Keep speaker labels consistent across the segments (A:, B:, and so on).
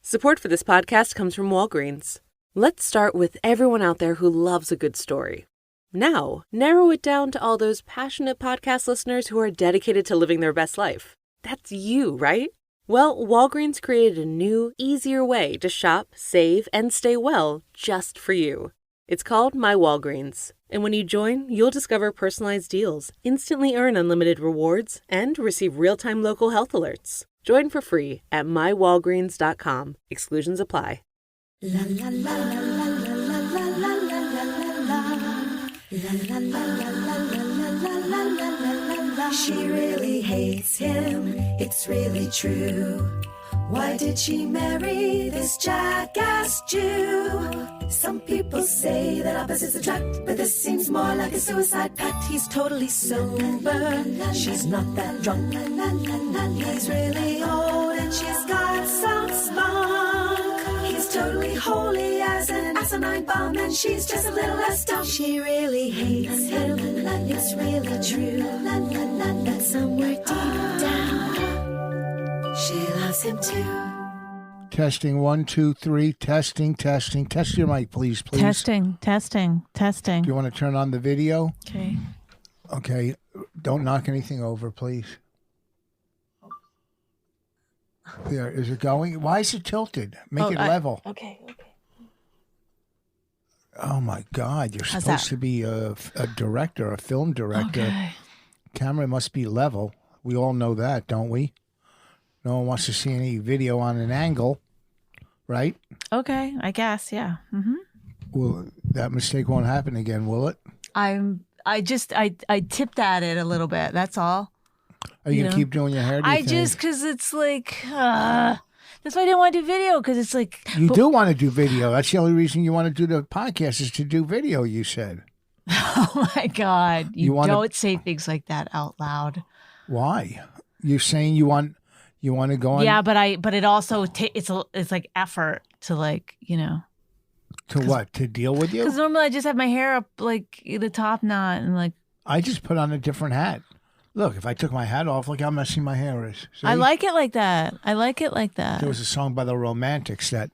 A: Support for this podcast comes from Walgreens. Let's start with everyone out there who loves a good story. Now, narrow it down to all those passionate podcast listeners who are dedicated to living their best life. That's you, right? Well, Walgreens created a new, easier way to shop, save, and stay well just for you. It's called My Walgreens. And when you join, you'll discover personalized deals, instantly earn unlimited rewards, and receive real-time local health alerts. Join for free at mywalgreens.com. Exclusions apply.
B: La la la la la la la la la la. She really hates him, it's really true. Why did she marry this jackass Jew? Some people say that opposites attract, but this seems more like a suicide pact. He's totally sober, she's not that drunk. He's really old and she's got some spunk. He's totally holy as an asinine bomb, and she's just a little less dumb. She really hates him, it's really true. But somewhere deep down, she loves him too.
C: Testing 1, 2, 3. Testing. Test your mic, please.
D: Testing.
C: Do you want to turn on the video?
D: Okay.
C: Okay. Don't knock anything over, please. There. Is it going? Why is it tilted? Make it level.
D: Okay.
C: Oh, my God. You're
D: How's
C: supposed
D: that?
C: to be a director, a film director.
D: Okay.
C: Camera must be level. We all know that, don't we? No one wants to see any video on an angle, right?
D: Okay, I guess, yeah. Mm-hmm.
C: Well, that mistake won't happen again, will it?
D: I tipped at it a little bit. That's all.
C: Are you going to keep doing your hair?
D: Because it's like, that's why I didn't want to do video, because it's like.
C: You do want to do video. That's the only reason you want to do the podcast is to do video, you said.
D: Oh my God. You don't say things like that out loud.
C: Why? You're saying you want to go on?
D: Yeah, but it also, it's like effort to like,
C: To what? To deal with you?
D: Because normally I just have my hair up like the top knot and like.
C: I just put on a different hat. Look, if I took my hat off, look how messy my hair is. See?
D: I like it like that.
C: There was a song by the Romantics that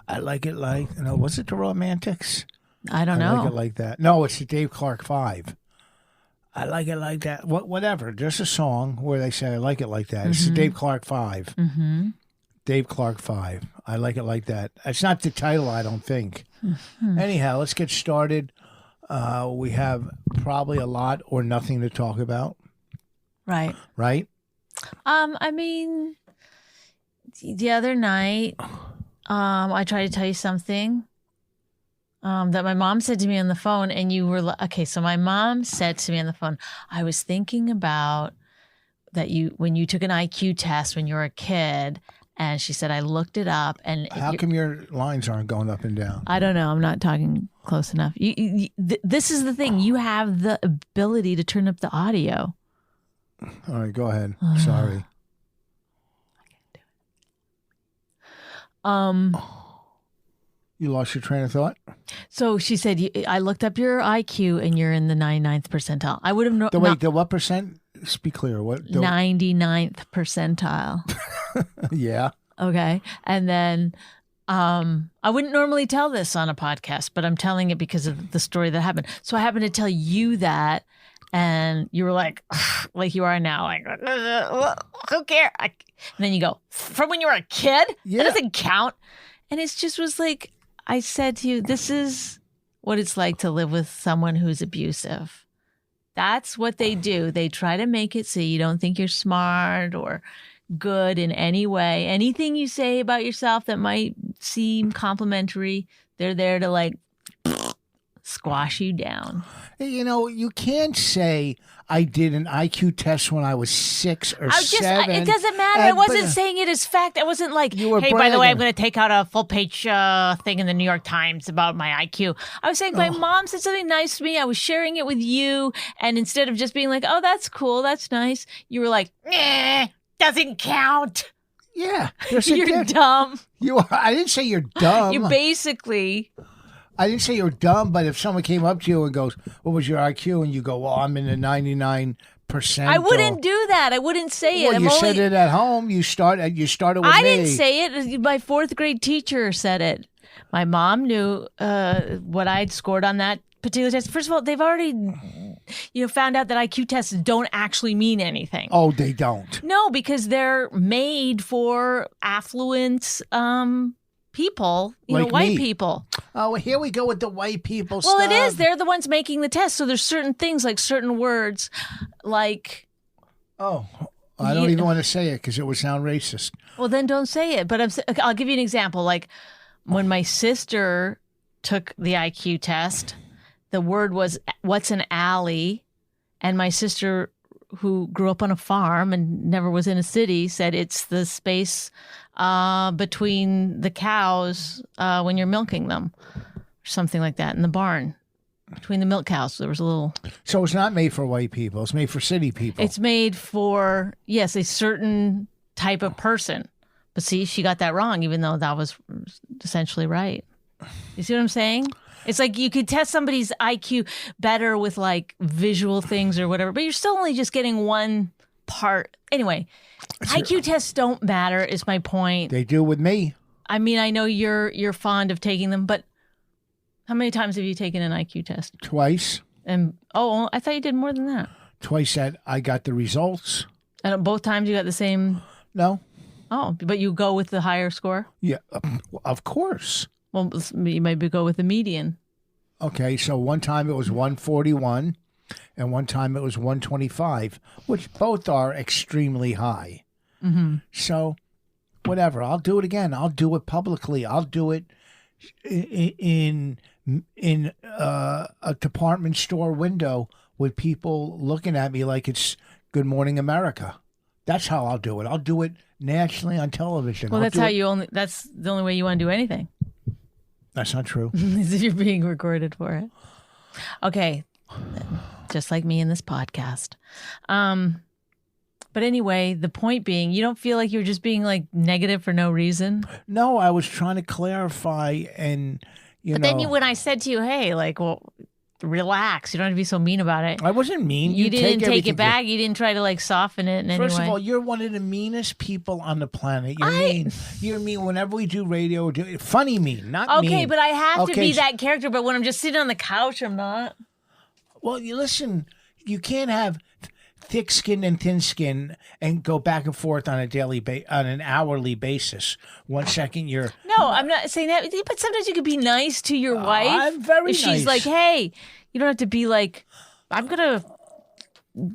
C: I like it like. No, was it the Romantics?
D: I don't know.
C: I like it like that. No, it's the Dave Clark 5. I like it like that. Whatever. There's a song where they say I like it like that. It's the Dave Clark 5.
D: Mm-hmm.
C: Dave Clark 5. I like it like that. It's not the title, I don't think.
D: Mm-hmm.
C: Anyhow, let's get started. We have probably a lot or nothing to talk about.
D: Right.
C: Right?
D: I mean, the other night, I tried to tell you something that my mom said to me on the phone, and you were okay. So my mom said to me on the phone, I was thinking about that when you took an IQ test when you were a kid, and she said I looked it up, and
C: how come your lines aren't going up and down?
D: I don't know. I'm not talking close enough. This is the thing. You have the ability to turn up the audio.
C: All right, go ahead. Sorry. You lost your train of thought?
D: So she said, I looked up your IQ and you're in the 99th percentile. I would have known.
C: Wait, the what percent? Be clear. What?
D: 99th percentile.
C: Yeah.
D: Okay. And then I wouldn't normally tell this on a podcast, but I'm telling it because of the story that happened. So I happened to tell you that, and you were like you are now, like, who cares? And then you go, from when you were a kid?
C: Yeah.
D: That doesn't count. And it just was like, I said to you, this is what it's like to live with someone who's abusive. That's what they do. They try to make it so you don't think you're smart or good in any way. Anything you say about yourself that might seem complimentary, they're there to like squash you down.
C: You know, you can't say I did an IQ test when I was 6 or 7.
D: It doesn't matter. I wasn't saying it as fact. I wasn't like, hey, by the way, I'm going to take out a full-page thing in the New York Times about my IQ. I was saying my mom said something nice to me. I was sharing it with you. And instead of just being like, oh, that's cool, that's nice, you were like, doesn't count.
C: Yeah.
D: You're dumb.
C: You are. I didn't say you're dumb.
D: You basically...
C: I didn't say you're dumb, but if someone came up to you and goes, what was your IQ? And you go, well, I'm in the 99 percent.
D: I wouldn't do that. I wouldn't say it.
C: Well, you said it at home. You started with me.
D: I didn't say it. My fourth grade teacher said it. My mom knew what I'd scored on that particular test. First of all, they've already, found out that IQ tests don't actually mean anything.
C: Oh, they don't.
D: No, because they're made for affluent people,
C: Like
D: white
C: me.
D: people.
C: Oh, here we go with the white people
D: Well,
C: stuff.
D: it is. They're the ones making the test. So there's certain things, like certain words, like.
C: Oh, I don't even want to say it because it would sound racist.
D: Well, then don't say it. But I'll give you an example. Like when my sister took the IQ test, the word was, what's an alley? And my sister, who grew up on a farm and never was in a city, said it's the space between the cows when you're milking them, or something like that, in the barn. Between the milk cows, there was a little.
C: So it's not made for white people. It's made for city people.
D: It's made for, yes, a certain type of person. But see, she got that wrong, even though that was essentially right. You see what I'm saying? It's like you could test somebody's IQ better with like visual things or whatever, but you're still only just getting one part. Anyway, IQ tests don't matter is my point.
C: They do with me.
D: I mean, I know you're fond of taking them, but how many times have you taken an IQ test?
C: Twice.
D: And I thought you did more than that.
C: Twice that I got the results.
D: And both times you got the same.
C: No.
D: Oh, but you go with the higher score?
C: Yeah, of course.
D: Well, you maybe go with the median.
C: Okay, so one time it was 141 and one time it was 125, which both are extremely high.
D: Mm-hmm.
C: So whatever, I'll do it again. I'll do it publicly. I'll do it in a department store window with people looking at me like it's Good Morning America. That's how I'll do it. I'll do it nationally on television.
D: Well, that's the only way you want to do anything.
C: That's not true.
D: Is if you're being recorded for it. Okay. Just like me in this podcast. But anyway, the point being, you don't feel like you're just being like negative for no reason?
C: No, I was trying to clarify and,
D: But then when I said to you, hey, like, well, relax. You don't have to be so mean about it.
C: I wasn't mean.
D: You didn't take it back. You didn't try to like soften it in any way.
C: First of all, you're one of the meanest people on the planet. You're mean. You're mean whenever we do radio. Funny mean, not mean.
D: Okay, but I have to be that character. But when I'm just sitting on the couch, I'm not.
C: Well, you listen. You can't have thick skin and thin skin and go back and forth on an hourly basis. 1 second you're.
D: No, I'm not saying that. But sometimes you could be nice to your wife.
C: I'm very
D: if
C: nice.
D: She's like, hey, you don't have to be like, I'm gonna.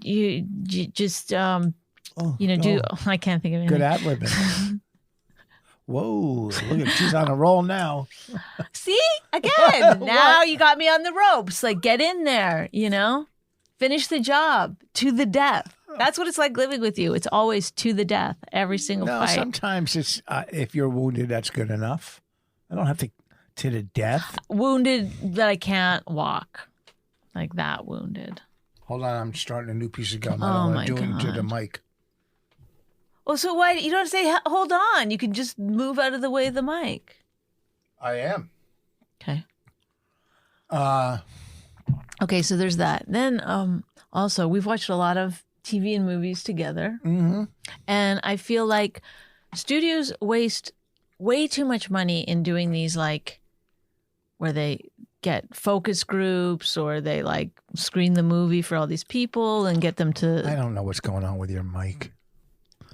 D: You just do. I can't think of anything.
C: Good ad-libbing. Whoa! Look at she's on a roll now.
D: See again. Now you got me on the ropes. Like get in there. Finish the job to the death. That's what it's like living with you. It's always to the death every single fight.
C: Sometimes it's if you're wounded, that's good enough. I don't have to the death.
D: Wounded that I can't walk, like that wounded.
C: Hold on, I'm starting a new piece of gum. I don't want to do it into the mic.
D: Well, so why you don't say hold on? You can just move out of the way of the mic.
C: I am.
D: Okay. Okay, so there's that. Then also, we've watched a lot of TV and movies together.
C: Mm-hmm.
D: And I feel like studios waste way too much money in doing these, like, where they get focus groups or they, like, screen the movie for all these people and get them to...
C: I don't know what's going on with your mic.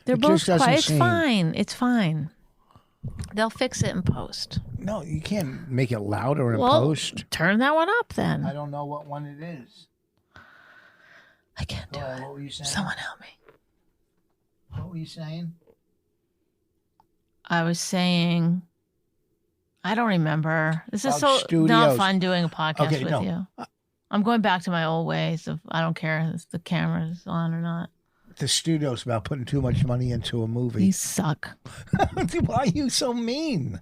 D: They're both quiet. It's fine. It's fine. They'll fix it in post.
C: No, you can't make it louder in post.
D: Turn that one up then.
C: I don't know what one it is.
D: I can't do it.
C: What were you saying?
D: Someone help me.
C: What were you saying?
D: I was saying, I don't remember. This is so
C: studios.
D: not fun doing a podcast with
C: no.
D: you. I'm going back to my old ways of I don't care if the camera's on or not.
C: The studio's about putting too much money into a movie.
D: You suck.
C: Why are you so mean?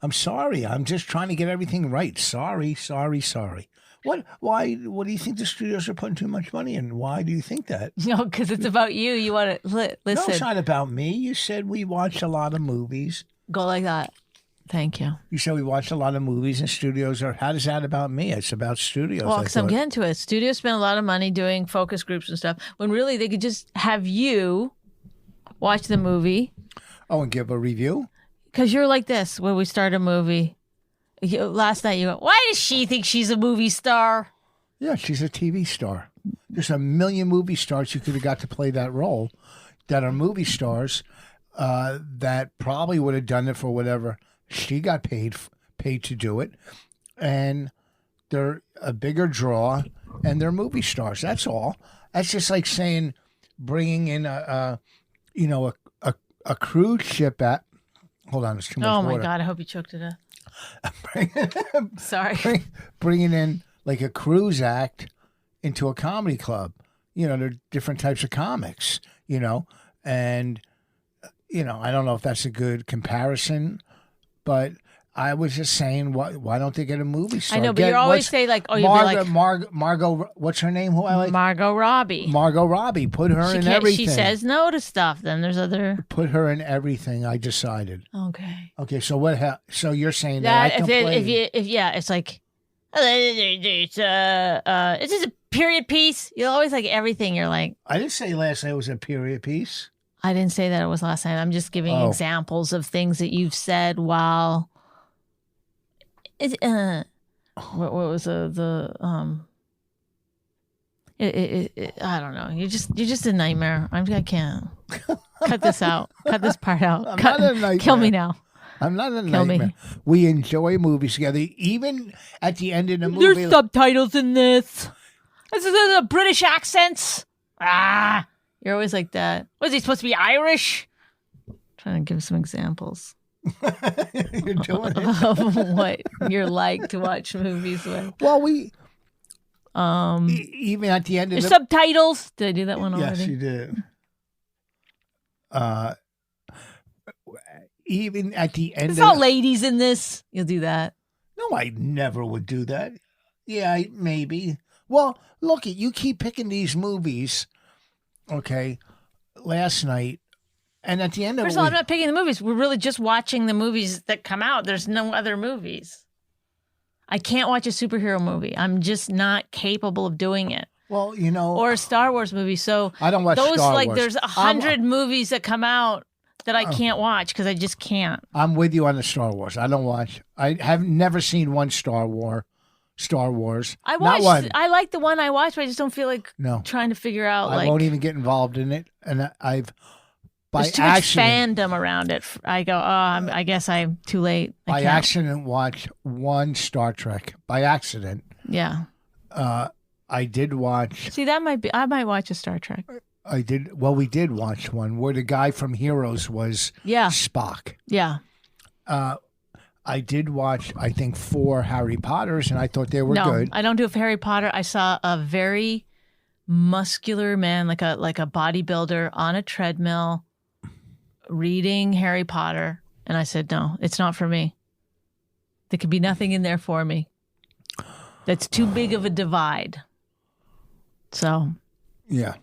C: I'm sorry. I'm just trying to get everything right. Sorry. What? Why? What do you think the studios are putting too much money in? Why do you think that?
D: No, because it's about you. You want to listen.
C: No, it's not about me. You said we watch a lot of movies.
D: Go like that. Thank you.
C: You said we watched a lot of movies in studios. Or how does that about me? It's about studios.
D: Well, because I'm getting to it. Studios spend a lot of money doing focus groups and stuff, when really they could just have you watch the movie.
C: Oh, and give a review?
D: Because you're like this when we start a movie. Last night you go, why does she think she's a movie star?
C: Yeah, she's a TV star. There's a million movie stars you could have got to play that role that are movie stars that probably would have done it for whatever she got paid to do it. And they're a bigger draw and they're movie stars. That's all. That's just like saying bringing in a cruise ship at. Hold on, there's too much water.
D: Oh my God, I hope you choked it up. Sorry.
C: Bringing in like a cruise act into a comedy club. There are different types of comics, and, I don't know if that's a good comparison, but I was just saying, why don't they get a movie star?
D: I know, but you always say like, oh, you'd be like.
C: Margot, what's her name? Who I like?
D: Margot Robbie.
C: Margot Robbie. Put her in everything.
D: She says no to stuff. Then there's other.
C: Put her in everything. I decided.
D: Okay.
C: Okay. So what? So you're saying that I can play?
D: It's like, it's just a period piece. You always like everything. You're like.
C: I didn't say last night was a period piece.
D: I didn't say that it was last night. I'm just giving examples of things that you've said while. What was the I don't know. You're just a nightmare. I can't cut this out. Cut this part out.
C: I'm not a nightmare.
D: Kill me now.
C: I'm not a nightmare. We enjoy movies together. Even at the end of the movie,
D: there's subtitles in this. This is the British accents. You're always like that. Was he supposed to be Irish? I'm trying to give some examples.
C: You're doing it.
D: Of what you're like to watch movies with.
C: Well, we even at the end of the
D: subtitles. Did I do that one already?
C: Yes, you did. Even at the end,
D: there's all ladies in this. You'll do that.
C: No, I never would do that. Yeah, maybe. Well, look, you keep picking these movies. Okay, last night. And at the end of
D: First of all, I'm not picking the movies. We're really just watching the movies that come out. There's no other movies. I can't watch a superhero movie. I'm just not capable of doing it.
C: Well,
D: or a Star Wars movie. So
C: I don't watch
D: those.
C: Star
D: Like,
C: Wars.
D: there's 100 movies that come out that I can't watch because I just can't.
C: I'm with you on the Star Wars. I don't watch. I have never seen one Star Wars.
D: I watched.
C: Not one.
D: I like the one I watched, but I just don't feel like trying to figure out.
C: I won't even get involved in it, and
D: there's too much fandom around it. I go, I guess I'm too late.
C: By accident, watched one Star Trek. By accident.
D: Yeah.
C: I did watch.
D: See, that might be. I might watch a Star Trek.
C: I did. Well, we did watch one where the guy from Heroes was Spock.
D: Yeah.
C: I did watch, I think, 4 Harry Potters, and I thought they were good.
D: I don't do a Harry Potter. I saw a very muscular man, like a bodybuilder on a treadmill, reading Harry Potter, and I said, no, it's not for me. There could be nothing in there for me. That's too big of a divide. So,
C: yeah.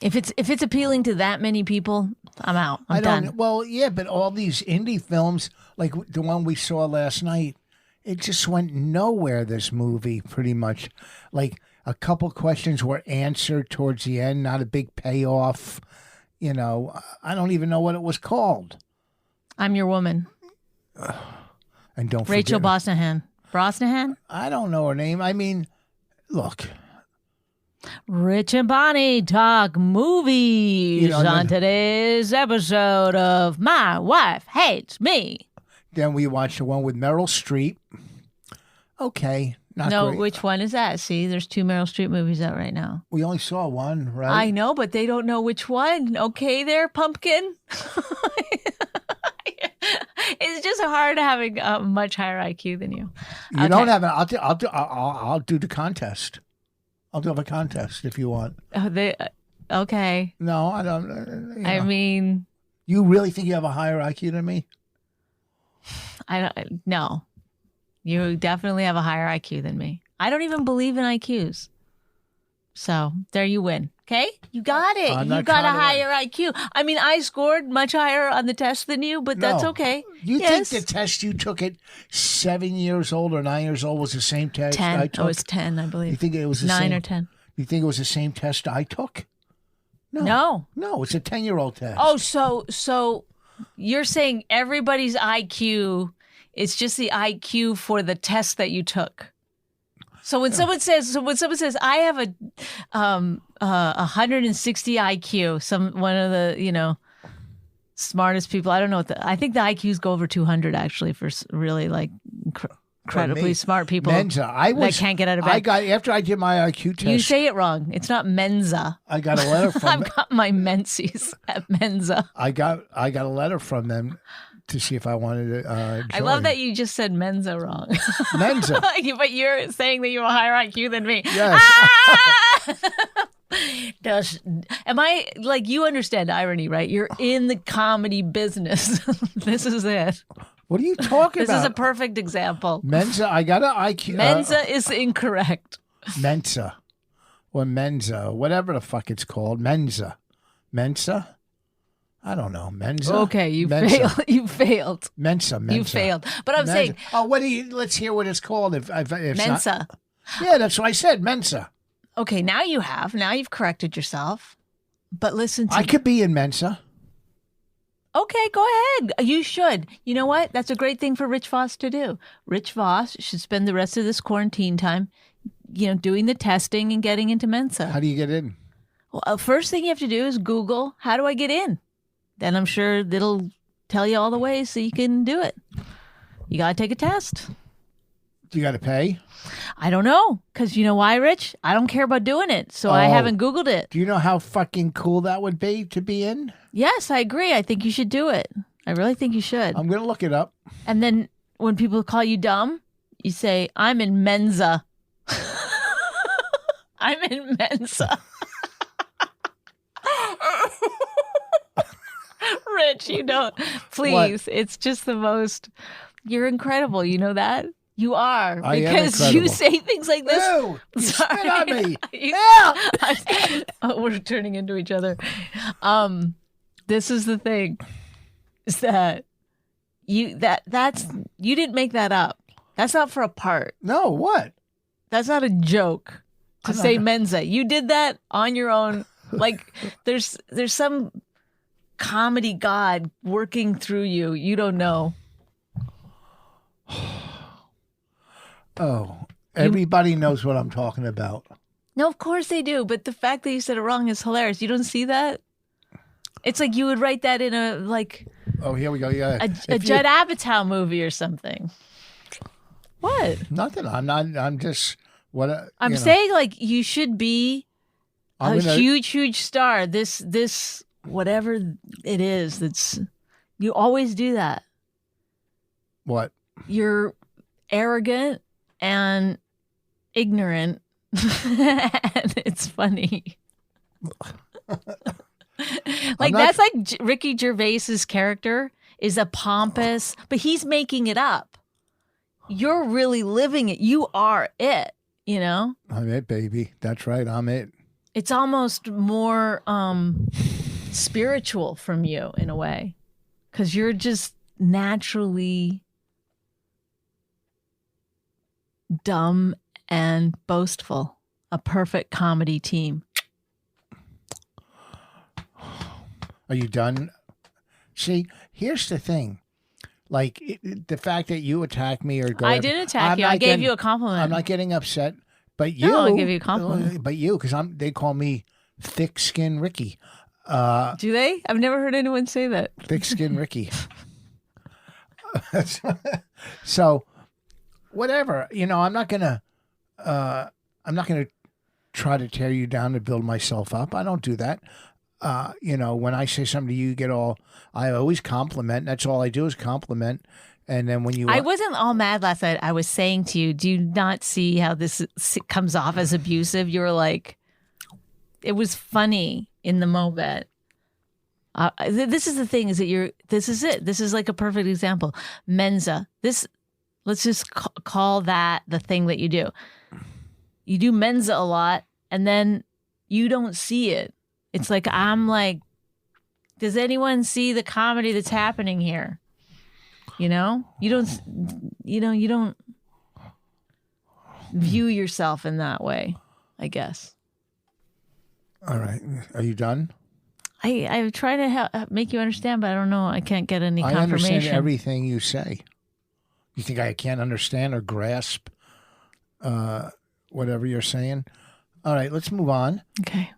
D: If it's appealing to that many people, I'm out. I'm done.
C: Well, yeah, but all these indie films, like the one we saw last night, it just went nowhere, this movie, pretty much. Like, a couple questions were answered towards the end, not a big payoff. I don't even know what it was called.
D: I'm Your Woman.
C: And don't forget
D: Rachel Brosnahan. Brosnahan?
C: I don't know her name. I mean, look.
D: Rich and Bonnie talk movies on today's episode of My Wife Hates Me.
C: Then we watched the one with Meryl Streep. Okay. Not great.
D: Which one is that? See, there's 2 Meryl Streep movies out right now.
C: We only saw one, right?
D: I know, but they don't know which one. Okay there, pumpkin. It's just hard having a much higher IQ than you.
C: You don't have an. I'll do the contest. I'll do a contest if you want.
D: Okay.
C: No, I don't.
D: I mean,
C: you really think you have a higher IQ than me?
D: No. You definitely have a higher IQ than me. I don't even believe in IQs. So there you win. Okay, you got it.
C: I'm
D: You
C: not
D: got a
C: trying to-
D: higher IQ. I mean, I scored much higher on the test than you, but that's
C: No.
D: okay.
C: You
D: Yes.
C: think the test you took at 7 years old or 9 years old was the same test
D: 10.
C: I took?
D: Oh, it's 10, I believe.
C: You think it was the
D: 9
C: same?
D: or 10.
C: You think it was the same test I took?
D: No.
C: No, it's a 10-year-old test.
D: Oh, so you're saying everybody's IQ is just the IQ for the test that you took. So when someone says I have a 160 IQ, one of the smartest people, I don't know I think the IQs go over 200 actually for really like incredibly smart people
C: Menza.
D: that can't get out of bed.
C: After I did my IQ test.
D: You say it wrong. It's not Menza.
C: I got a letter from.
D: I've got my menses at Menza.
C: I got a letter from them to see if I wanted to.
D: I love that you just said Menza wrong.
C: Menza.
D: But you're saying that you have a higher IQ than me.
C: Yes.
D: Am I like you understand irony, right? You're in the comedy business. This is it.
C: What are you talking
D: This
C: about?
D: is a perfect example.
C: Menza. I got an IQ.
D: Menza is incorrect.
C: Mensa. Or Menza. Whatever the fuck it's called. Menza. Mensa? I don't know. Menza?
D: Okay, you
C: Mensa.
D: failed. You failed.
C: Mensa.
D: You failed. But I'm
C: Mensa.
D: saying
C: Oh, let's hear what it's called. If
D: Mensa.
C: Yeah, that's what I said. Mensa.
D: Okay, now you've corrected yourself. But listen to
C: I could be in Mensa.
D: Okay, go ahead. You should. You know what? That's a great thing for Rich Voss to do. Rich Voss should spend the rest of this quarantine time, doing the testing and getting into Mensa.
C: How do you get in?
D: Well, first thing you have to do is Google, how do I get in? Then I'm sure it'll tell you all the ways so you can do it. You got to take a test.
C: Do you got to pay?
D: I don't know. Because you know why, Rich? I don't care about doing it. So I haven't Googled it.
C: Do you know how fucking cool that would be to be in?
D: Yes, I agree. I think you should do it. I really think you should.
C: I'm going to look it up.
D: And then when people call you dumb, you say, I'm in Menza. I'm in Menza. Rich, you don't. Please.
C: What?
D: It's just the most. You're incredible. You know that? You are.
C: I am
D: Because you
C: incredible.
D: say things like this.
C: Ew, you
D: Sorry.
C: spit on me.
D: You-
C: Yeah.
D: Oh, we're turning into each other. This is the thing. Is that you didn't make that up. That's not for a part.
C: No, what?
D: That's not a joke to
C: I'm not
D: say
C: gonna-
D: Menza. You did that on your own. Like there's some comedy god working through you. You don't know.
C: Oh, everybody knows what I'm talking about.
D: No, of course they do. But the fact that you said it wrong is hilarious. You don't see that? It's like you would write that in a
C: Oh, here we go. Yeah.
D: a Judd Apatow movie or something. What?
C: Nothing. I'm not. I'm just. What?
D: I'm saying like you should be
C: I'm
D: a
C: gonna-
D: huge star. This whatever it is. That's you always do that.
C: What?
D: You're arrogant and ignorant, and it's funny. Like
C: not-
D: that's like Ricky Gervais's character is a pompous, but he's making it up. You're really living it. You are it. You know.
C: I'm it, baby. That's right. I'm it.
D: It's almost more spiritual from you in a way because you're just naturally dumb and boastful. A perfect comedy team.
C: Are you done? See, here's the thing. Like the fact that you attack me or go.
D: I didn't attack
C: I'm
D: you.
C: not
D: I gave
C: getting-
D: you a compliment.
C: I'm not getting upset, but you.
D: No, I'll give you a compliment.
C: But you, because they call me thick skin Ricky.
D: Do they? I've never heard anyone say that.
C: Thick skin Ricky. So, whatever. I'm not gonna try to tear you down to build myself up. I don't do that. When I say something to you, I always compliment. That's all I do is compliment. And then when you,
D: I wasn't all mad last night. I was saying to you, do you not see how this comes off as abusive? You were like, it was funny in the moment. This is the thing is that this is it. This is like a perfect example. Menza. Let's just call that the thing that you do. You do Menza a lot and then you don't see it. It's like, I'm like, does anyone see the comedy that's happening here? You know, you don't view yourself in that way, I guess.
C: All right. Are you done?
D: I try to make you understand, but I don't know. I can't get any confirmation.
C: I understand everything you say. You think I can't understand or grasp whatever you're saying? All right, let's move on.
D: Okay.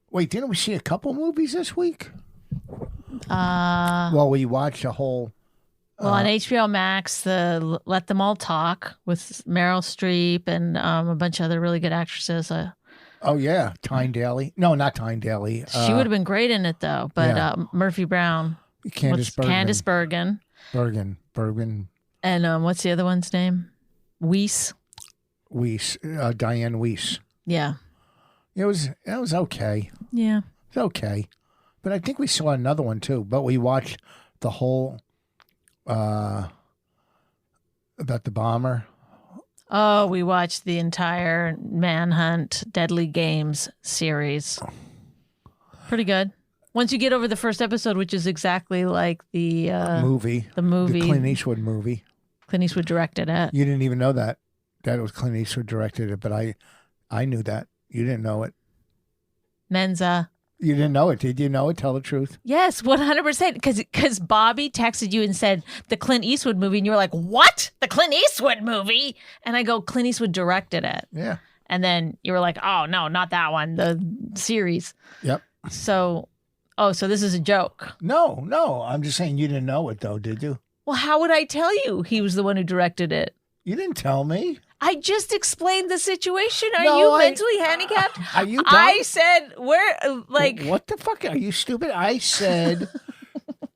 C: Wait, didn't we see a couple movies this week? Well, we watched a whole...
D: on HBO Max, the Let Them All Talk with Meryl Streep and a bunch of other really good actresses.
C: Oh, yeah. Tyne Daly. No, not Tyne Daly.
D: She would have been great in it, though. But Murphy Brown.
C: Candice
D: Bergen.
C: Bergen.
D: And what's the other one's name? Weiss.
C: Diane Weiss.
D: Yeah.
C: It was okay.
D: Yeah.
C: It's okay. But I think we saw another one, too. But we watched the whole... about the bomber.
D: Oh, we watched the entire Manhunt Deadly Games series. Pretty good. Once you get over the first episode, which is exactly like the
C: movie.
D: The
C: Clint Eastwood movie.
D: Clint Eastwood directed it.
C: You didn't even know that it was Clint Eastwood directed it, but I knew that. You didn't know it.
D: Menza.
C: You didn't know it. Did you know it? Tell the truth.
D: Yes, 100%. Because Bobby texted you and said the Clint Eastwood movie, and you were like, "What? The Clint Eastwood movie?" And I go, "Clint Eastwood directed it."
C: Yeah.
D: And then you were like, "Oh no, not that one. The series."
C: Yep.
D: So this is a joke.
C: No. I'm just saying you didn't know it though, did you?
D: Well, how would I tell you he was the one who directed it?
C: You didn't tell me.
D: I just explained the situation. Are you mentally handicapped?
C: Are you dumb?
D: I said,
C: what the fuck? Are you stupid? I said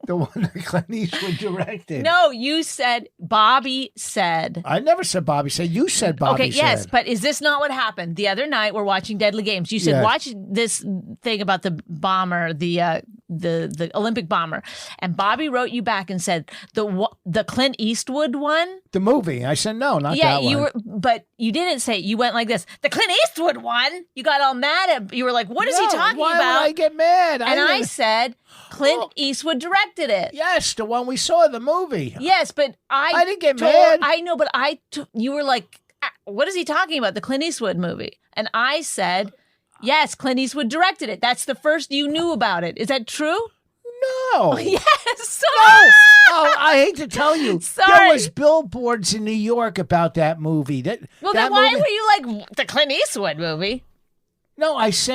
C: the one that Clint Eastwood directed.
D: No, you said, Bobby said.
C: I never said Bobby said. You said Bobby
D: said. Okay, yes, but is this not what happened? The other night, we're watching Deadly Games. You said, watch this thing about the bomber, the Olympic bomber. And Bobby wrote you back and said, the Clint Eastwood one?
C: The movie. I said, no, not that one.
D: But you didn't say it. You went like this, the Clint Eastwood one? You got all mad. You were like, what is he talking
C: why
D: about?
C: Would I get mad?
D: I said, Clint Eastwood directed it.
C: Yes, the one we saw in the movie.
D: Yes, but I
C: didn't get mad.
D: I know, but you were like, what is he talking about? The Clint Eastwood movie. And I said, yes, Clint Eastwood directed it. That's the first you knew about it. Is that true?
C: No.
D: Yes.
C: No. Oh, I hate to tell you.
D: Sorry.
C: There was billboards in New York about that movie. Then
D: why were you like, the Clint Eastwood movie?
C: No, I was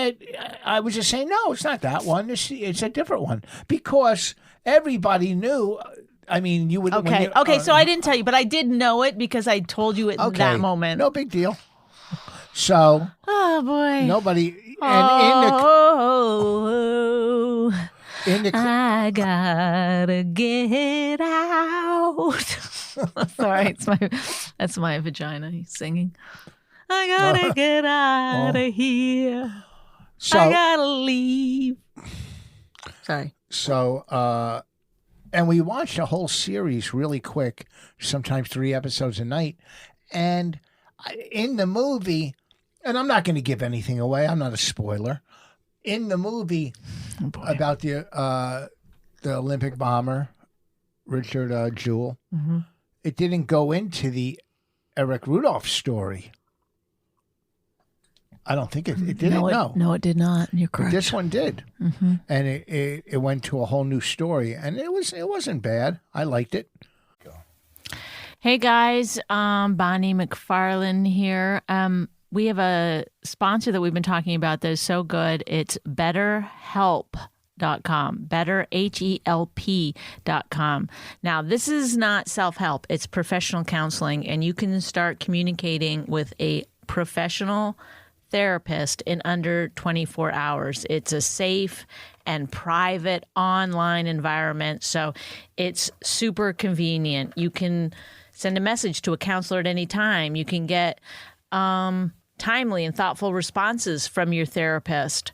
C: just saying, no, it's not that one. It's a different one. Because everybody knew. I mean, you would.
D: Okay, so I didn't tell you, but I did know it because I told you at that moment.
C: No big deal. So.
D: Oh, boy.
C: Nobody.
D: I gotta get out. Sorry, that's my vagina. He's singing. I gotta get out of here. So, I gotta leave. Sorry.
C: So, and we watched a whole series really quick, sometimes 3 episodes a night. And in the movie, and I'm not going to give anything away. I'm not a spoiler. In the movie about the Olympic bomber, Richard Jewell, it didn't go into the Eric Rudolph story. I don't think it didn't.
D: No, it did not. You're correct.
C: But this one did, and it went to a whole new story, and it wasn't bad. I liked it.
D: Hey guys, Bonnie McFarlane here. We have a sponsor that we've been talking about that is so good. It's BetterHelp.com. BetterHelp.com. Now, this is not self-help. It's professional counseling, and you can start communicating with a professional therapist in under 24 hours. It's a safe and private online environment, so it's super convenient. You can send a message to a counselor at any time. You can get timely and thoughtful responses from your therapist.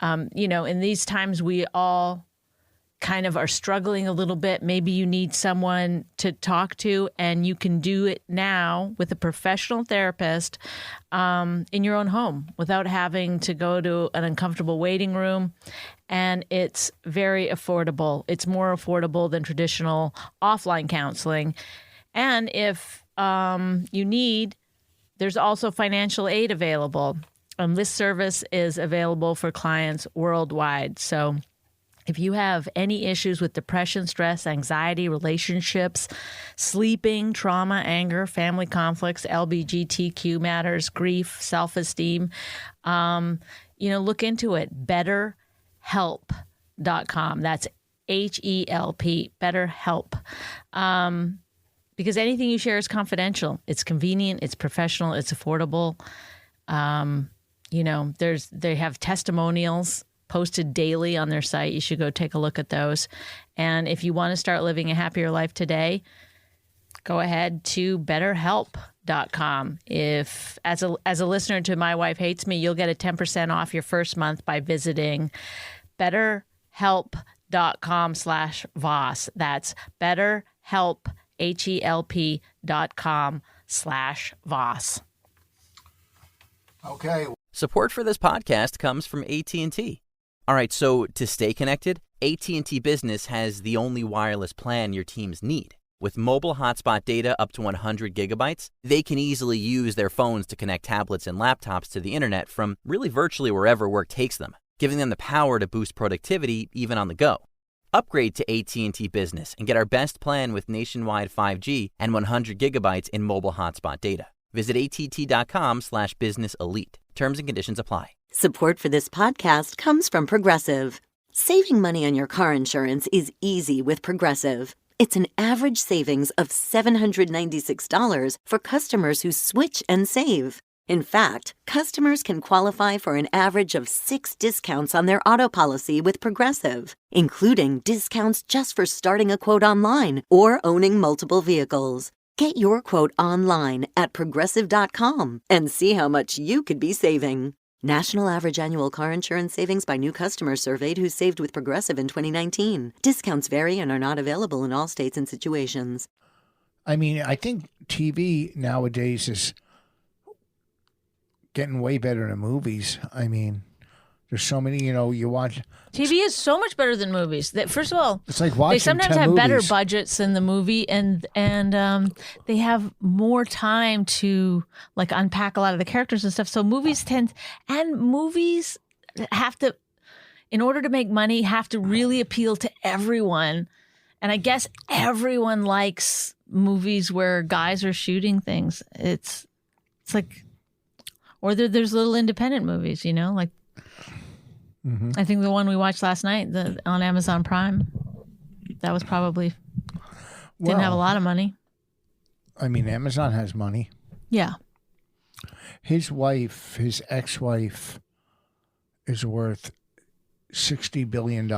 D: In these times, we all kind of are struggling a little bit, maybe you need someone to talk to, and you can do it now with a professional therapist in your own home without having to go to an uncomfortable waiting room. And it's very affordable. It's more affordable than traditional offline counseling. And if you need, there's also financial aid available. This service is available for clients worldwide. So if you have any issues with depression, stress, anxiety, relationships, sleeping, trauma, anger, family conflicts, LGBTQ matters, grief, self-esteem, look into it. BetterHelp.com. That's HELP, BetterHelp. Because anything you share is confidential. It's convenient, it's professional, it's affordable. They have testimonials posted daily on their site. You should go take a look at those. And if you want to start living a happier life today, go ahead to betterhelp.com. If as a listener to My Wife Hates Me, you'll get a 10% off your first month by visiting betterhelp.com/Vos. That's betterhelp, HELP.com/Vos.
C: Okay.
E: Support for this podcast comes from AT&T. All right, so to stay connected, AT&T Business has the only wireless plan your teams need. With mobile hotspot data up to 100 gigabytes, they can easily use their phones to connect tablets and laptops to the internet from really virtually wherever work takes them, giving them the power to boost productivity even on the go. Upgrade to AT&T Business and get our best plan with nationwide 5G and 100 gigabytes in mobile hotspot data. Visit att.com/business elite. Terms and conditions apply.
F: Support for this podcast comes from Progressive. Saving money on your car insurance is easy with Progressive. It's an average savings of $796 for customers who switch and save. In fact, customers can qualify for an average of 6 discounts on their auto policy with Progressive, including discounts just for starting a quote online or owning multiple vehicles. Get your quote online at Progressive.com and see how much you could be saving. National average annual car insurance savings by new customers surveyed who saved with Progressive in 2019. Discounts vary and are not available in all states and situations.
C: I mean, I think TV nowadays is getting way better than movies. I mean, there's so many, you watch.
D: TV is so much better than movies. First of all,
C: it's like watching
D: they sometimes
C: 10
D: have
C: movies.
D: better budgets than the movie, and they have more time to like unpack a lot of the characters and stuff. So movies have to, in order to make money, have to really appeal to everyone. And I guess everyone likes movies where guys are shooting things. It's like, or there's little independent movies, like. Mm-hmm. I think the one we watched last night on Amazon Prime, that was probably didn't have a lot of money.
C: I mean, Amazon has money.
D: Yeah.
C: His ex-wife, is worth $60 billion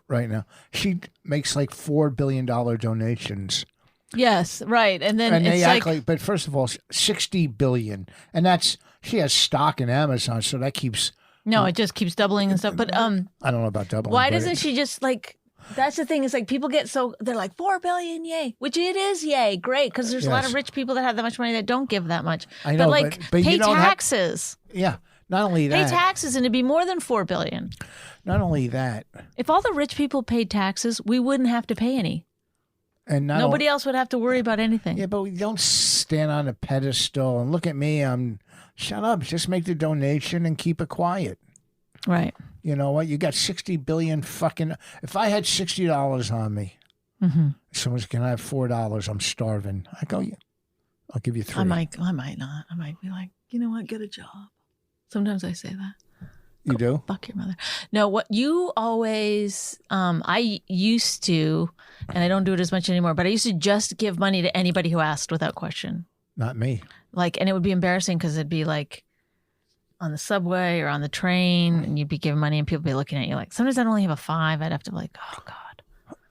C: right now. She makes like $4 billion donations.
D: Yes, right. And then
C: they
D: it's
C: act like, but first of all, $60 billion. And she has stock in Amazon, so that keeps.
D: No, it just keeps doubling and stuff. But
C: I don't know about doubling.
D: Why doesn't she just like? That's the thing. Is like people get they're like 4 billion, yay! Which it is, yay, great, because there's a lot of rich people that have that much money that don't give that much.
C: I know,
D: but pay taxes.
C: Yeah, not only that.
D: Pay taxes, and it'd be more than 4 billion.
C: Not only that.
D: If all the rich people paid taxes, we wouldn't have to pay any.
C: And
D: nobody else would have to worry about anything.
C: Yeah, but we don't stand on a pedestal and look at me. Shut up. Just make the donation and keep it quiet.
D: Right.
C: You know what? You got 60 billion fucking. If I had $60 on me, someone's can I have $4? I'm starving. I go, yeah. I'll give you 3.
D: I might not. I might be like, you know what? Get a job. Sometimes I say that.
C: You do?
D: Fuck your mother. No, what you always, I used to, and I don't do it as much anymore, but I used to just give money to anybody who asked without question.
C: Not me.
D: And it would be embarrassing because it'd be like on the subway or on the train and you'd be giving money and people would be looking at you like, sometimes I'd only have a 5. I'd have to be like, oh God.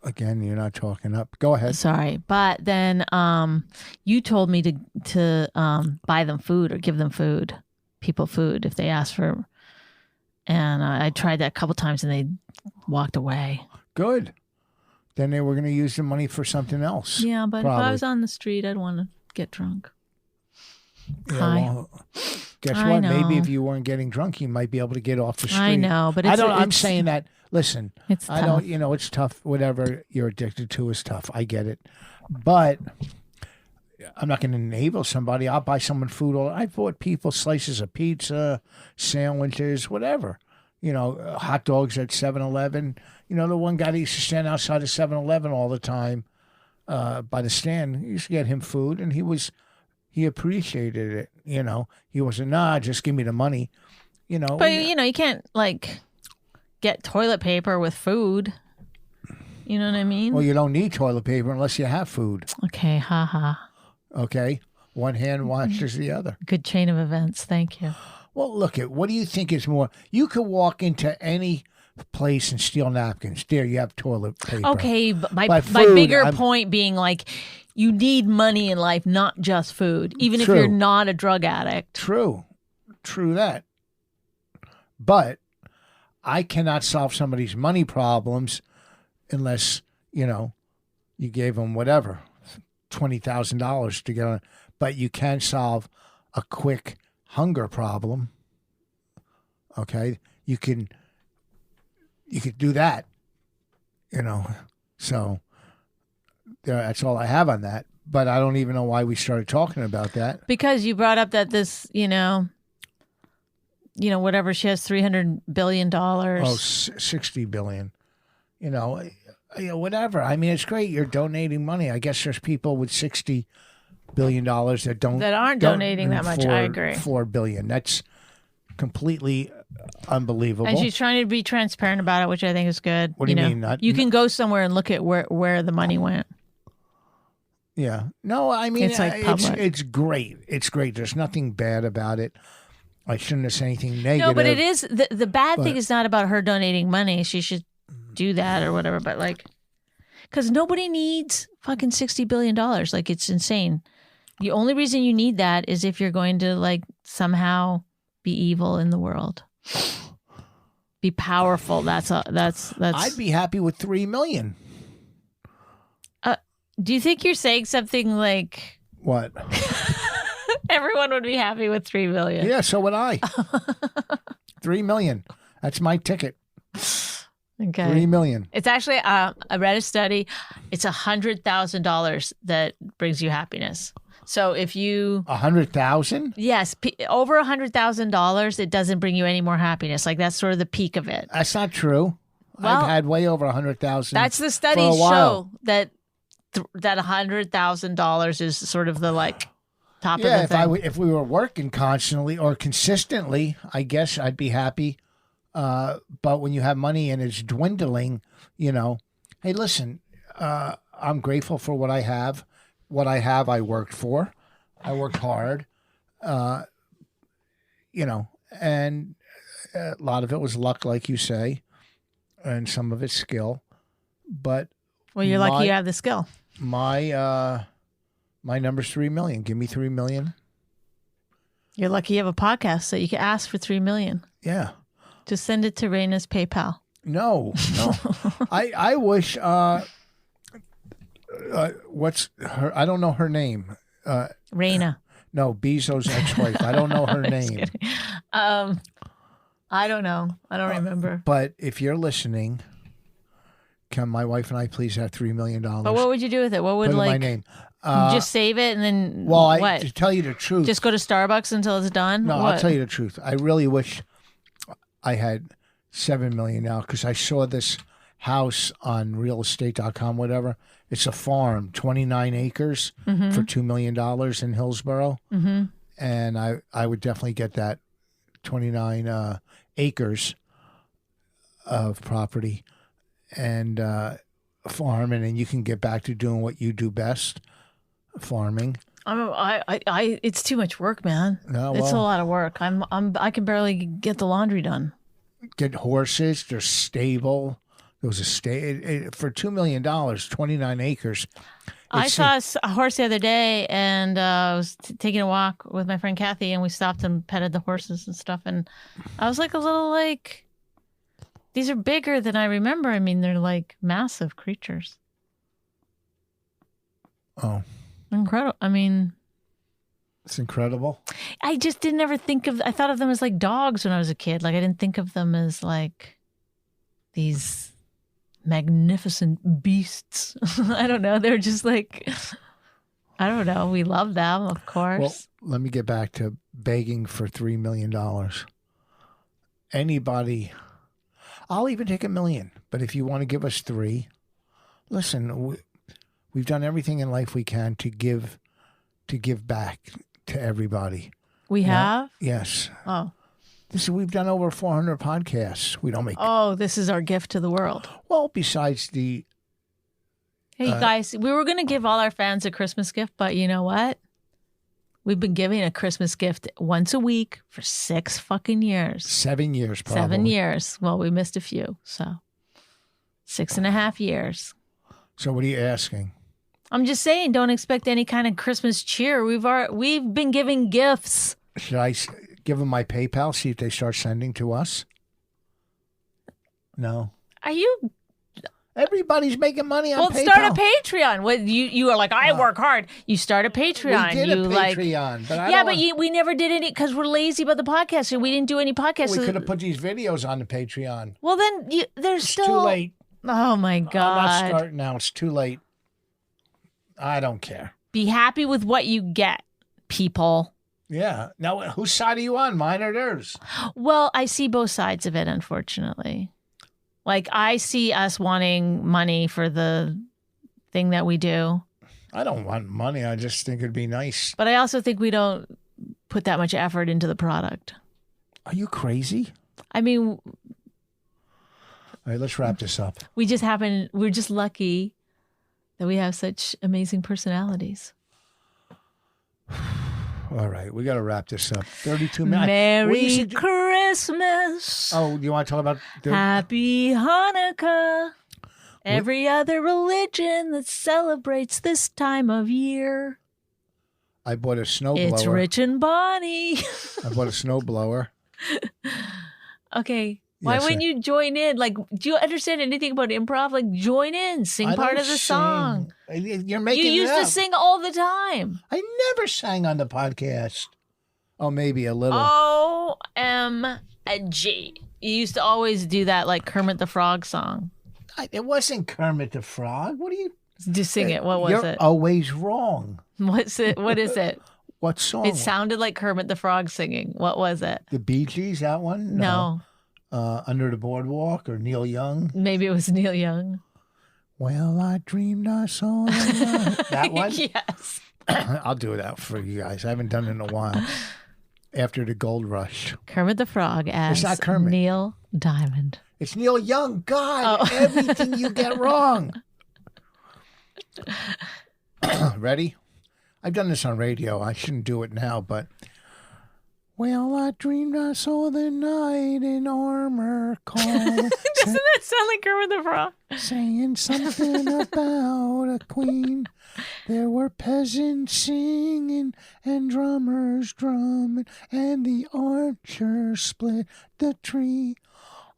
C: Again, you're not talking up. Go ahead.
D: Sorry. But then you told me to buy them food or give them food, people food if they asked for. And I tried that a couple times and they walked away.
C: Good. then they were going to use the money for something else.
D: Yeah, but
C: probably.
D: if I was on the street, I'd want to get drunk.
C: Yeah,
D: Hi.
C: well, guess
D: I
C: what?
D: know.
C: Maybe if you weren't getting drunk, you might be able to get off the street.
D: I know, but
C: I'm saying that. Listen,
D: it's
C: I
D: tough.
C: don't. You know, it's tough. Whatever you're addicted to is tough. I get it, but I'm not going to enable somebody. I'll buy someone food. I bought people slices of pizza, sandwiches, whatever. You know, hot dogs at 7-Eleven. You know, the one guy that used to stand outside of 7-Eleven all the time by the stand. You used to get him food, and he appreciated it. You know, he wasn't, just give me the money. You know,
D: But you can't like get toilet paper with food. You know what I mean?
C: well, you don't need toilet paper unless you have food.
D: Okay, haha.
C: Okay, one hand washes the other.
D: Good chain of events. Thank you.
C: Well, look at what do you think is more? You could walk into any place and steal napkins. There, you have toilet paper.
D: Okay, but my
C: But
D: my
C: food,
D: bigger point being like, you need money in life, not just food. Even if
C: True.
D: you're not a drug addict.
C: True that. But I cannot solve somebody's money problems unless you gave them whatever $20,000 to get on. But you can solve a quick hunger problem. Okay, you could do that. So that's all I have on that. But I don't even know why we started talking about that.
D: Because you brought up that this, whatever, she has $300 billion.
C: Oh, 60 billion. Whatever. I mean, it's great. You're donating money. I guess there's people with $60 billion that
D: aren't donating that much. I agree.
C: $4 billion. That's completely unbelievable.
D: And she's trying to be transparent about it, which I think is good.
C: What do you mean?
D: You can go somewhere and look at where the money went.
C: Yeah. No, I mean,
D: It's like public.
C: it's great. It's great. There's nothing bad about it. I shouldn't have said anything negative.
D: No, but it is the bad thing is not about her donating money. She should do that or whatever. But because nobody needs fucking $60 billion. Like, it's insane. The only reason you need that is if you're going to somehow be evil in the world, be powerful. That's.
C: I'd be happy with $3 million.
D: Do you think you're saying something like
C: What?
D: everyone would be happy with $3 million?
C: Yeah, so would I. $3 million. That's my ticket.
D: Okay.
C: $3 million.
D: It's actually, I read a study. It's $100,000 that brings you happiness. So if you,
C: 100,000?
D: yes, over $100,000, it doesn't bring you any more happiness. Like, that's sort of the peak of it.
C: That's not true.
D: Well,
C: I've had way over 100,000.
D: That's the
C: for a
D: studies
C: while.
D: show that $100,000 is sort of the top
C: Yeah,
D: of the thing.
C: if we were working constantly or consistently, I guess I'd be happy. But when you have money and it's dwindling, hey, listen, I'm grateful for what I have. What I have, I worked for. I worked hard. And a lot of it was luck, like you say, and some of it's skill. But
D: Well, you're lucky you have the skill.
C: my number's $3 million. Give me $3 million.
D: You're lucky you have a podcast so you can ask for $3 million.
C: Yeah.
D: Just send it to Raina's PayPal.
C: No. I wish. What's her? I don't know her name.
D: Raina.
C: No, Bezos' ex-wife. I don't know her name.
D: I don't know. I don't remember.
C: But if you're listening, can my wife and I please have $3 million?
D: But what would you do with it? What would
C: Put in my name.
D: just save it and then
C: Well,
D: what?
C: to tell you the truth,
D: Just go to Starbucks until it's done?
C: no,
D: What?
C: I'll tell you the truth. I really wish I had $7 million now because I saw this house on realestate.com, whatever. It's a farm, 29 acres for $2 million in Hillsborough. Mm-hmm. And I would definitely get that 29 acres of property and farm. And then you can get back to doing what you do best, farming.
D: It's too much work, man.
C: No,
D: It's a
C: well-
D: lot of work. I can barely get the laundry done.
C: Get horses. They're stable. There was a for $2 million, 29 acres.
D: I saw a horse the other day, and I was taking a walk with my friend Kathy, and we stopped and petted the horses and stuff. And I was a little these are bigger than I remember. I mean, they're massive creatures.
C: Oh,
D: Incredible. I mean,
C: it's incredible.
D: I just didn't ever think of, I thought of them as like dogs when I was a kid. Like I didn't think of them as like these magnificent beasts. I don't know. They're just like, I don't know. We love them, of course.
C: Well, let me get back to begging for $3 million. Anybody, I'll even take $1 million. But if you want to give us 3, listen, we've done everything in life we can to give back to everybody.
D: We have?
C: Yes.
D: Oh.
C: We've done over 400 podcasts. We don't make.
D: Oh, this is our gift to the world.
C: Well, besides the.
D: Hey, guys, we were going to give all our fans a Christmas gift, but you know what? We've been giving a Christmas gift once a week for 6 fucking years.
C: 7 years, probably.
D: 7 years. Well, we missed a few, so 6.5 years.
C: So what are you asking?
D: I'm just saying, don't expect any kind of Christmas cheer. We've been giving gifts.
C: Should I give them my PayPal, see if they start sending to us? No.
D: Are you?
C: Everybody's making money on PayPal.
D: Well, start a Patreon. What you are like? I work hard. You start a Patreon.
C: We did a Patreon, but
D: we never did any because we're lazy about the podcast, so we didn't do any podcasts.
C: We could have put these videos on the Patreon.
D: Well, then there's
C: It's
D: still
C: too late.
D: Oh my God!
C: I'm not starting now. It's too late. I don't care.
D: Be happy with what you get, people.
C: Yeah. Now, whose side are you on? Mine or theirs?
D: Well, I see both sides of it, unfortunately. Like, I see us wanting money for the thing that we do.
C: I don't want money. I just think it'd be nice.
D: But I also think we don't put that much effort into the product.
C: Are you crazy?
D: I mean...
C: All right, let's wrap this up.
D: We're just lucky that we have such amazing personalities.
C: All right, we got to wrap this up. 32 minutes.
D: Merry Christmas.
C: Oh, you want to talk about...
D: Happy Hanukkah. Every other religion that celebrates this time of year.
C: I bought a snowblower.
D: It's Rich and Bonnie.
C: I bought a snowblower.
D: Okay. Why
C: Yes,
D: wouldn't you join in? Like, do you understand anything about improv? Like, join in, sing part of the song.
C: You're making
D: You
C: it
D: used
C: up.
D: to sing all the time.
C: I never sang on the podcast. Oh, maybe a little.
D: OMG. You used to always do that, like Kermit the Frog song.
C: It wasn't Kermit the Frog. What are you...
D: Just sing it. What was
C: You're
D: it?
C: always wrong.
D: What's it? What is it?
C: What song?
D: It sounded like Kermit the Frog singing. What was it?
C: The Bee Gees, that one?
D: No.
C: Under the Boardwalk or Neil Young?
D: Maybe it was Neil Young.
C: Well, I dreamed I saw that one?
D: Yes.
C: I'll do that for you guys. I haven't done it in a while. After the Gold Rush.
D: Kermit the Frog as
C: It's not Kermit.
D: Neil Diamond.
C: It's Neil Young. God, everything you get wrong. Ready? I've done this on radio. I shouldn't do it now, but... Well, I dreamed I saw the knight in armor call.
D: Doesn't that sound like Kermit the Frog?
C: Saying something about a queen. There were peasants singing and drummers drumming, and the archer split the tree.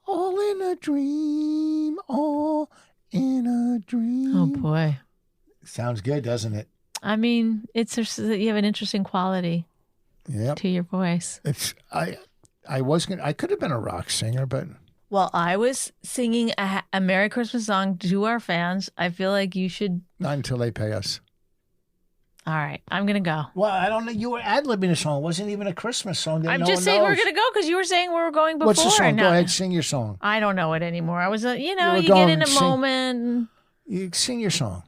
C: All in a dream, all in a dream.
D: Oh, boy.
C: Sounds good, doesn't it?
D: I mean, you have an interesting quality to your voice.
C: I could have been a rock singer, but...
D: Well, I was singing a Merry Christmas song to our fans. I feel like you should...
C: Not until they pay us.
D: All right, I'm going to go.
C: Well, I don't know. You were ad-libbing a song. It wasn't even a Christmas song.
D: I'm just saying we're going to go because you were saying we were going before.
C: What's the song?
D: Now,
C: Go ahead, sing your song.
D: I don't know it anymore. I was, you
C: were
D: get
C: going
D: in a
C: sing.
D: moment.
C: You sing your song.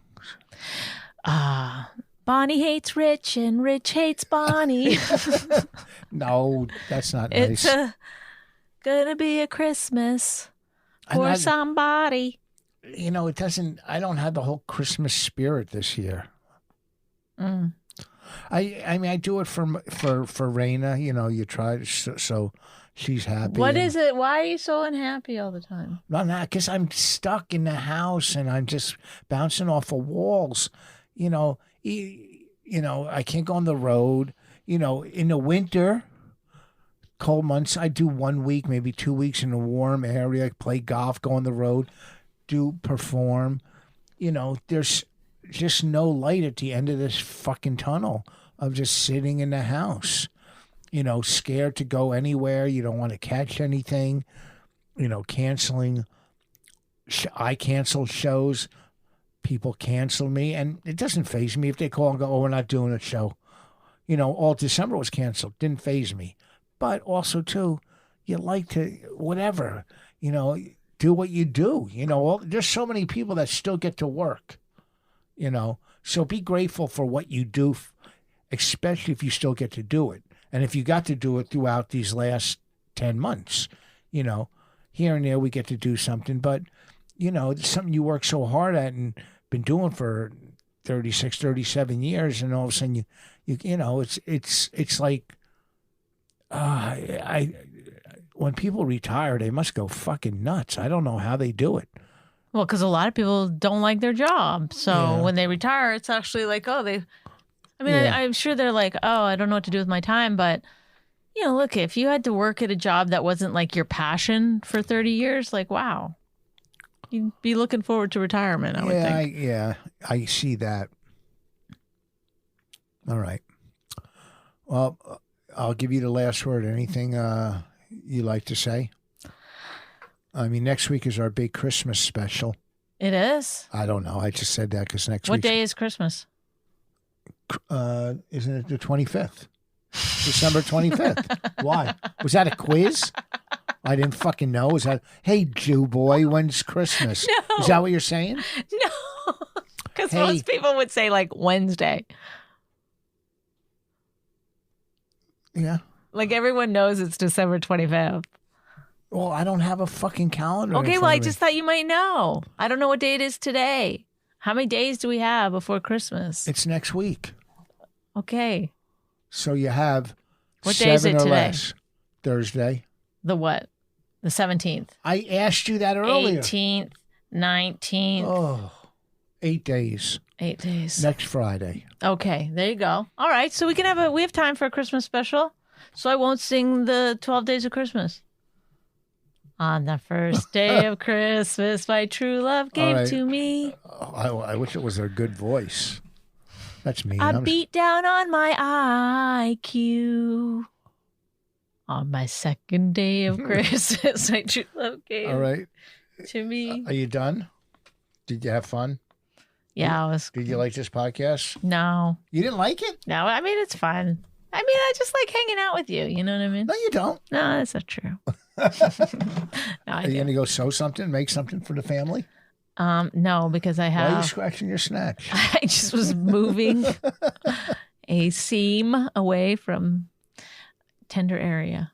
D: Bonnie hates Rich and Rich hates Bonnie.
C: No, that's not nice.
D: It's gonna be a Christmas for somebody.
C: You know, it doesn't... I don't have the whole Christmas spirit this year.
D: Mm.
C: I mean, I do it for Raina. You know, you try so she's happy.
D: What is it? Why are you so unhappy all the time?
C: No, because I'm stuck in the house and I'm just bouncing off of walls. You know, I can't go on the road. You know, in the winter, cold months, I do 1 week, maybe 2 weeks in a warm area, play golf, go on the road, perform. You know, there's just no light at the end of this fucking tunnel of just sitting in the house, scared to go anywhere. You don't want to catch anything, canceling. I cancel shows. People cancel me, and it doesn't faze me if they call and go, "Oh, we're not doing a show." All December was canceled. Didn't faze me. But also, too, you like to, whatever, do what you do. There's so many people that still get to work, So be grateful for what you do, especially if you still get to do it. And if you got to do it throughout these last 10 months, here and there we get to do something. But, it's something you work so hard at and been doing for 36, 37 years. And all of a sudden it's like, when people retire, they must go fucking nuts. I don't know how they do it.
D: Well, because a lot of people don't like their job. So when they retire, it's actually like, I'm sure they're like, oh, I don't know what to do with my time. But, look, if you had to work at a job that wasn't like your passion for 30 years, like, wow, you'd be looking forward to retirement, I would think.
C: I see that. All right. Well, I'll give you the last word. Anything you like to say? I mean, next week is our big Christmas special.
D: It is?
C: I don't know. I just said that because next week.
D: What day is Christmas?
C: Isn't it the 25th? December 25th. Why? Was that a quiz? I didn't fucking know. Was that, hey, Jew boy, when's Christmas?
D: No.
C: Is that what you're saying?
D: No. Because most people would say like Wednesday.
C: Yeah.
D: Like everyone knows it's December 25th.
C: Well, I don't have a fucking calendar.
D: Okay, well, I just thought you might know. I don't know what day it is today. How many days do we have before Christmas?
C: It's next week.
D: Okay.
C: So you have
D: what day is it today?
C: Less. Thursday.
D: The what? The 17th.
C: I asked you that earlier.
D: 18th, 19th.
C: Oh, 8 days.
D: 8 days.
C: Next Friday.
D: Okay, there you go. All right, so we have time for a Christmas special. So I won't sing the 12 Days of Christmas. On the first day of Christmas, my true love gave to me.
C: I wish it was a good voice. That's me.
D: I beat down on my IQ. On my second day of Christmas, my true love gave to me.
C: Are you done? Did you have fun?
D: Yeah, I was.
C: Did you like this podcast?
D: No.
C: You didn't like it?
D: No, I mean, it's fun. I mean, I just like hanging out with you. You know what I mean?
C: No, you don't.
D: No, that's not true.
C: Are you going to go sew something, make something for the family?
D: No, because I have.
C: Why are you scratching your snatch?
D: I just was moving a seam away from tender area.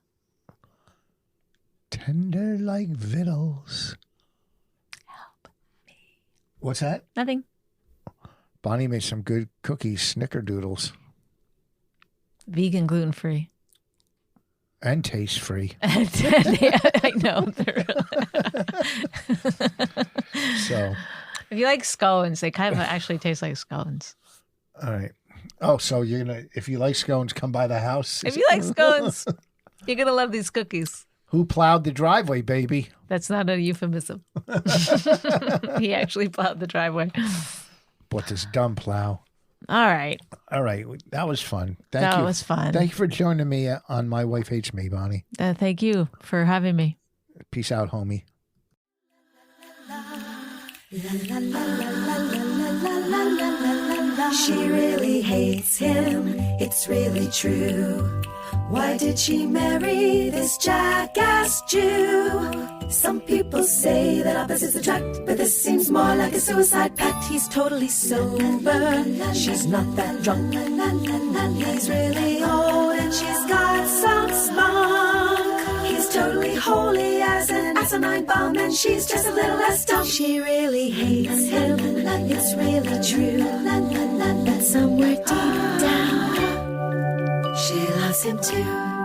C: Tender like victuals.
D: Help me.
C: What's that?
D: Nothing.
C: Bonnie made some good cookies, snickerdoodles.
D: Vegan, gluten-free.
C: And taste-free.
D: I know.
C: So,
D: if you like scones, they kind of actually taste like scones.
C: All right. Oh, so you're gonna, if you like scones, come by the house.
D: If you like scones, you're gonna love these cookies.
C: Who plowed the driveway, baby?
D: That's not a euphemism. He actually plowed the driveway.
C: But this dumb plow.
D: All right.
C: That was fun.
D: That was fun.
C: Thank you for joining me on My Wife Hates Me, Bonnie.
D: Thank you for having me.
C: Peace out, homie.
B: She really hates him, it's really true. Why did she marry this jackass Jew? Some people say that opposites attract, but this seems more like a suicide pact. He's totally sober, she's not that drunk. He's really old and she's got some spunk. He's totally holy as an asinine bomb, and she's just a little less dumb. She really hates him, it's really true. But somewhere deep down, she loves him too.